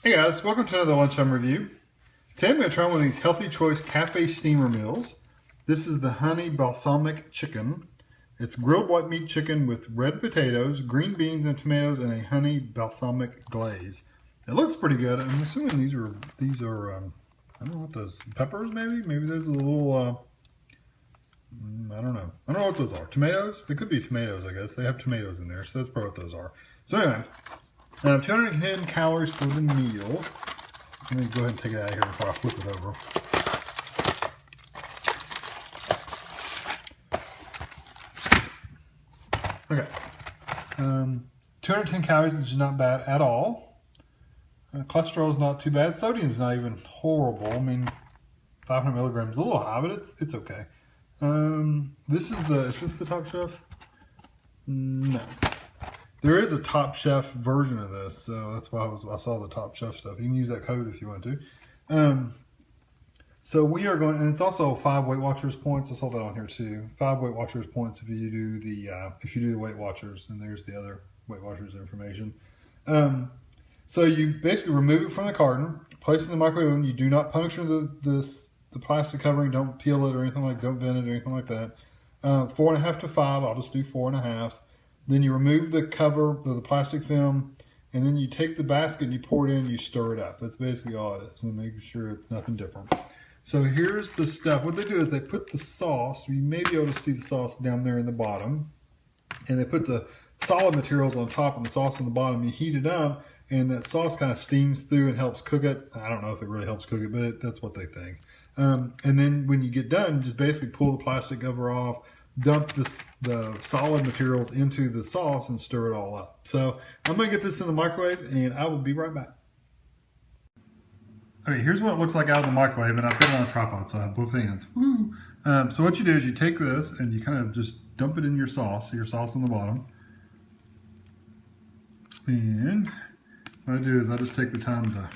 Hey guys, welcome to another Lunchtime review. Today I'm going to try one of these Healthy Choice Cafe steamer meals. This is the honey balsamic chicken. It's grilled white meat chicken with red potatoes, green beans and tomatoes, and a honey balsamic glaze. It looks pretty good. I'm assuming these are I don't know what those, peppers maybe? Maybe there's a little, I don't know. I don't know what those are. Tomatoes? They could be tomatoes, I guess. They have tomatoes in there, so that's probably what those are. So anyway, 210 calories for the meal. Let me go ahead and take it out of here before I flip it over. Okay. 210 calories, which is not bad at all. Cholesterol is not too bad. Sodium is not even horrible. I mean, 500 milligrams, a little high, but it's okay. Is this the Top Chef? No. There is a Top Chef version of this, so that's why I saw the Top Chef stuff. You can use that code if you want to. So we are going, and it's also 5 Weight Watchers points. I saw that on here too. 5 Weight Watchers points if you do the Weight Watchers, and there's the other Weight Watchers information. So you basically remove it from the carton, place it in the microwave oven. You do not puncture the plastic covering. Don't peel it or anything like. Don't vent it or anything like that. 4.5 to 5. I'll just do 4.5. Then you remove the cover of the plastic film, and then you take the basket and you pour it in, you stir it up. That's basically all it is, and make sure it's nothing different. So here's the stuff. What they do is they put the sauce, you may be able to see the sauce down there in the bottom, and they put the solid materials on top and the sauce on the bottom. You heat it up, and that sauce kind of steams through and helps cook it. I don't know if it really helps cook it, but that's what they think. And then when you get done, just basically pull the plastic cover off, dump the solid materials into the sauce and stir it all up. So I'm going to get this in the microwave and I will be right back. Okay, here's what it looks like out of the microwave, and I put it on a tripod so I have both hands. Woo! So what you do is you take this and you kind of just dump it in your sauce on the bottom. And what I do is I just take the time to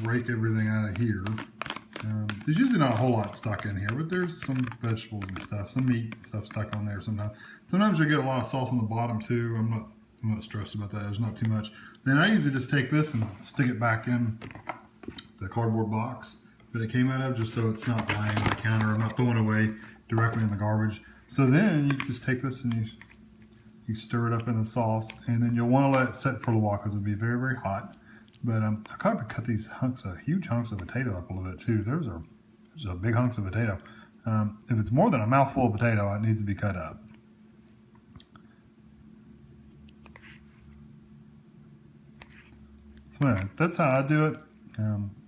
rake everything out of here. There's usually not a whole lot stuck in here, but there's some vegetables and stuff, some meat and stuff stuck on there sometimes. Sometimes you get a lot of sauce on the bottom too. I'm not stressed about that. There's not too much. Then I usually just take this and stick it back in the cardboard box that it came out of, just so it's not lying on the counter. I'm not throwing it away directly in the garbage. So then you just take this and you stir it up in the sauce, and then you'll want to let it set for a while because it'll be very, very hot. But I kind of cut these huge hunks of potato up a little bit too. There's a big hunks of potato. If it's more than a mouthful of potato, it needs to be cut up. So anyway, that's how I do it.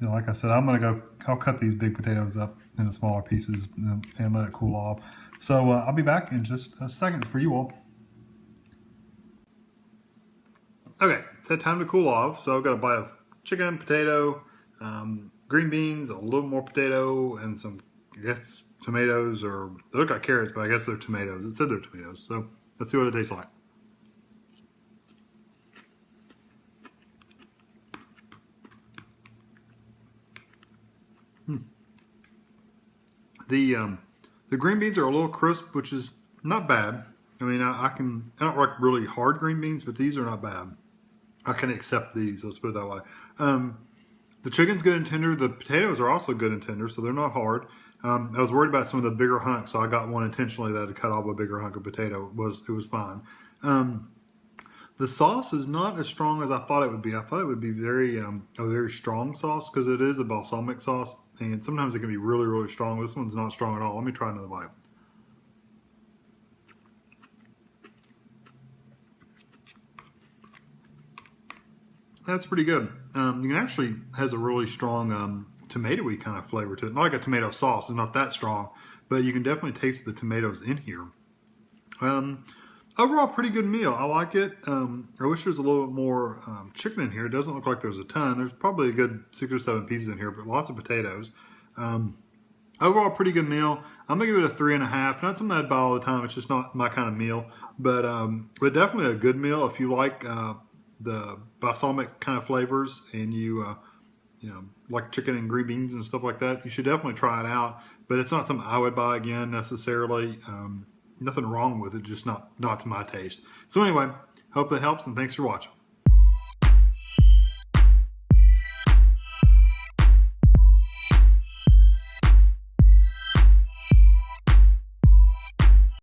Like I said, I'll cut these big potatoes up into smaller pieces and let it cool off. So I'll be back in just a second for you all. Okay, it's had time to cool off, so I've got a bite of chicken, potato, green beans, a little more potato, and some, I guess, tomatoes, or they look like carrots, but I guess they're tomatoes. It said they're tomatoes, so let's see what it tastes like. The green beans are a little crisp, which is not bad. I mean, I don't like really hard green beans, but these are not bad. I can accept these, let's put it that way. The chicken's good and tender. The potatoes are also good and tender, so they're not hard. I was worried about some of the bigger hunks, so I got one intentionally that had cut off a bigger hunk of potato. It was fine. The sauce is not as strong as I thought it would be. I thought it would be a very strong sauce because it is a balsamic sauce, and sometimes it can be really, really strong. This one's not strong at all. Let me try another bite. That's pretty good. You can actually has a really strong tomatoey kind of flavor to it. Not like a tomato sauce, it's not that strong, but you can definitely taste the tomatoes in here. Overall, pretty good meal. I like it. I wish there was a little bit more chicken in here. It doesn't look like there's a ton. There's probably a good 6 or 7 pieces in here, but lots of potatoes. Overall, pretty good meal. I'm gonna give it a 3.5. Not something I'd buy all the time. It's just not my kind of meal, but definitely a good meal if you like the balsamic kind of flavors and you like chicken and green beans and stuff like that. You should definitely try it out, but it's not something I would buy again necessarily. Nothing wrong with it, just not to my taste. So anyway, hope that helps, and thanks for watching.